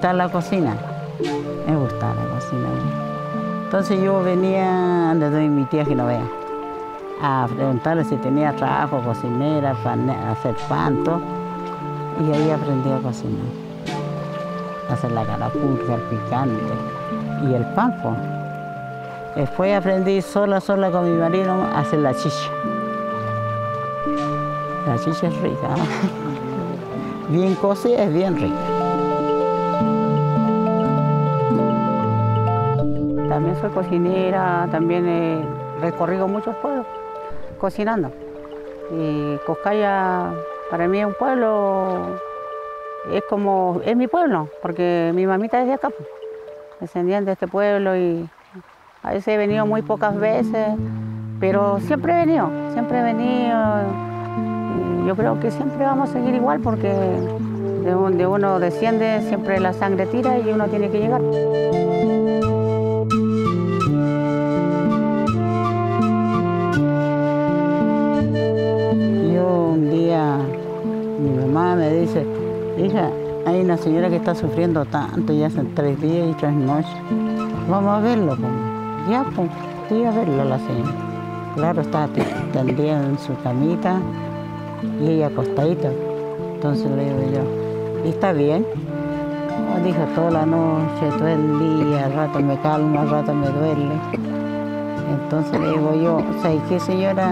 gusta la cocina. Me gusta la cocina. Entonces yo venía donde mi tía que no vea, a preguntarle si tenía trabajo, cocinera, hacer pan, todo. Y ahí aprendí a cocinar. Hacer la carapulcra, el picante y el pan, pues. Después aprendí sola con mi marido a hacer la chicha. La chicha es rica, ¿eh? Bien cocida es bien rica. También soy cocinera, también he recorrido muchos pueblos cocinando. Y Coscaya para mí es un pueblo, es mi pueblo, porque mi mamita es de acá, pues, descendiente de este pueblo, y a veces he venido muy pocas veces, pero siempre he venido. Y yo creo que siempre vamos a seguir igual, porque de donde uno desciende siempre la sangre tira y uno tiene que llegar. Un día mi mamá me dice, hija, hay una señora que está sufriendo tanto, ya hace 3 días y 3 noches. Vamos a verlo, pues. Ya, pues, fui a verlo la señora. Claro, estaba tendida en su camita y ella acostadita. Entonces le digo yo, ¿y está bien? No, dijo, toda la noche, todo el día, al rato me calma, al rato me duele. Entonces le digo yo, ¿sabes qué, señora?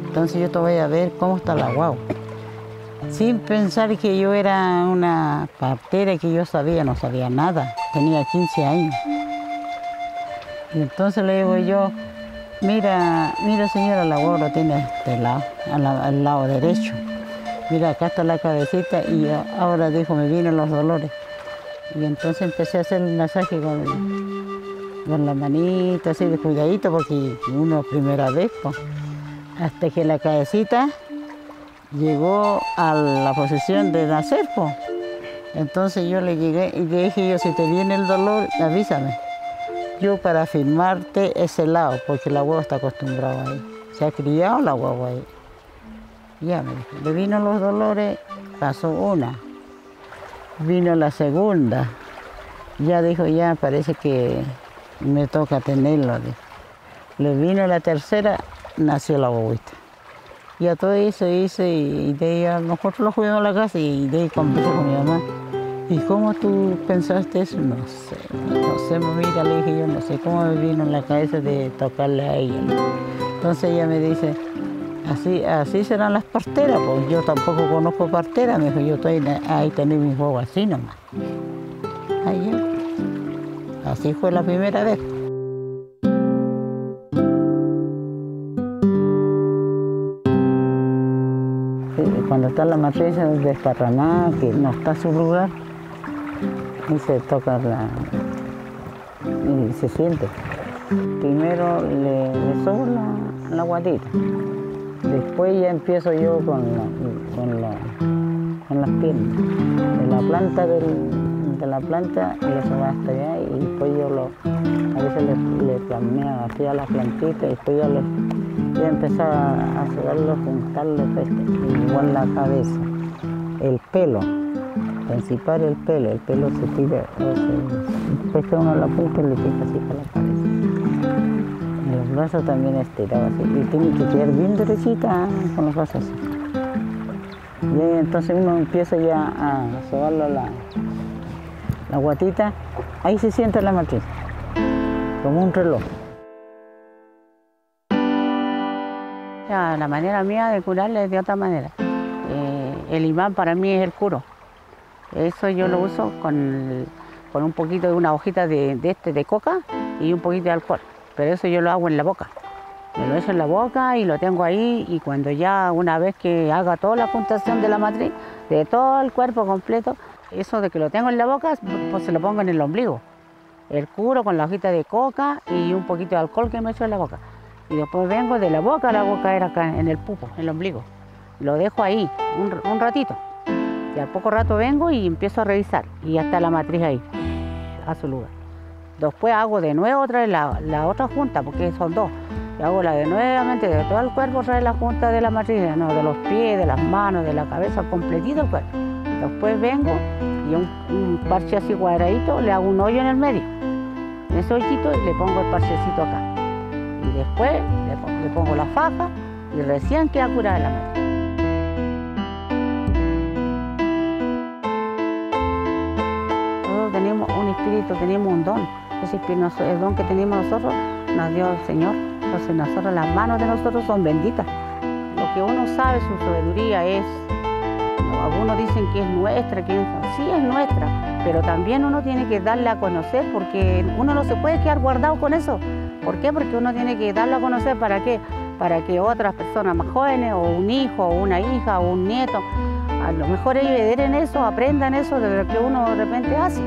Entonces yo te voy a ver cómo está la guagua. Sin pensar que yo era una partera, que yo no sabía nada. Tenía 15 años. Y entonces le digo yo, mira señora, la guagua lo tiene a este lado, al lado derecho. Mira, acá está la cabecita y ahora dijo, me vienen los dolores. Y entonces empecé a hacer el masaje con la manita, así de cuidadito, porque uno primera vez, pues. Hasta que la cabecita llegó a la posición de nacer, pues. Entonces yo le llegué y le dije yo, si te viene el dolor, avísame. Yo para firmarte ese lado, porque la guagua está acostumbrada ahí. Se ha criado la guagua ahí. Ya me dijo, le vino los dolores, pasó una. Vino la segunda. Ya dijo, ya parece que me toca tenerlo. Dijo. Le vino la tercera, nació la guaguita. Y a todo eso hice, y de ahí nosotros lo fuimos a la casa y de ahí conversé con mi mamá. ¿Y cómo tú pensaste eso? No sé, mira, le dije yo, no sé cómo me vino en la cabeza de tocarle a ella. Entonces ella me dice, así serán las parteras, pues yo tampoco conozco parteras, me dijo, yo estoy ahí tener mis huevos así nomás. Ahí ya. Así fue la primera vez. Cuando está la matriz desparramada, que no está a su lugar, y se toca y se siente. Primero le sobo la guatita, después ya empiezo yo con las piernas. De la planta le sobo hasta allá, y después yo a veces le flameo así a la plantita, y después ya empezaba a sobarlo, juntarlo, igual la cabeza, el pelo, principal el pelo se tira, después que uno la punta y le pica así para la cabeza. Y los brazos también estirado así, y tiene que quedar bien derechita con los brazos así. Y ahí, entonces uno empieza ya a sobarlo la guatita, ahí se siente la matriz, como un reloj. Ya, la manera mía de curarle es de otra manera. El imán para mí es el curo. Eso yo lo uso con un poquito de una hojita de coca y un poquito de alcohol. Pero eso yo lo hago en la boca. Me lo echo en la boca y lo tengo ahí, y cuando ya una vez que haga toda la puntación de la matriz, de todo el cuerpo completo, eso de que lo tengo en la boca, pues se lo pongo en el ombligo. El curo con la hojita de coca y un poquito de alcohol que me echo en la boca. Y después vengo de la boca, la hago caer acá en el pupo, en el ombligo. Lo dejo ahí un ratito. Y al poco rato vengo y empiezo a revisar. Y ya está la matriz ahí, a su lugar. Después hago de nuevo otra vez la otra junta, porque son 2. Y hago la de nuevamente de todo el cuerpo, otra vez la junta de la matriz, no, de los pies, de las manos, de la cabeza, completito el cuerpo. Después vengo y un parche así cuadradito, le hago un hoyo en el medio. En ese hoyito le pongo el parchecito acá. Y después le pongo la faja y recién queda curada la mano. Nosotros tenemos un espíritu, tenemos un don. Ese espíritu, el don que tenemos nosotros nos dio el Señor. Entonces nosotros, las manos de nosotros son benditas. Lo que uno sabe, su sabiduría es, algunos dicen que es nuestra, que sí es nuestra, pero también uno tiene que darla a conocer, porque uno no se puede quedar guardado con eso. ¿Por qué? Porque uno tiene que darla a conocer. ¿Para qué? Para que otras personas más jóvenes, o un hijo, o una hija, o un nieto, a lo mejor ellos herederen eso, aprendan eso de lo que uno de repente hace.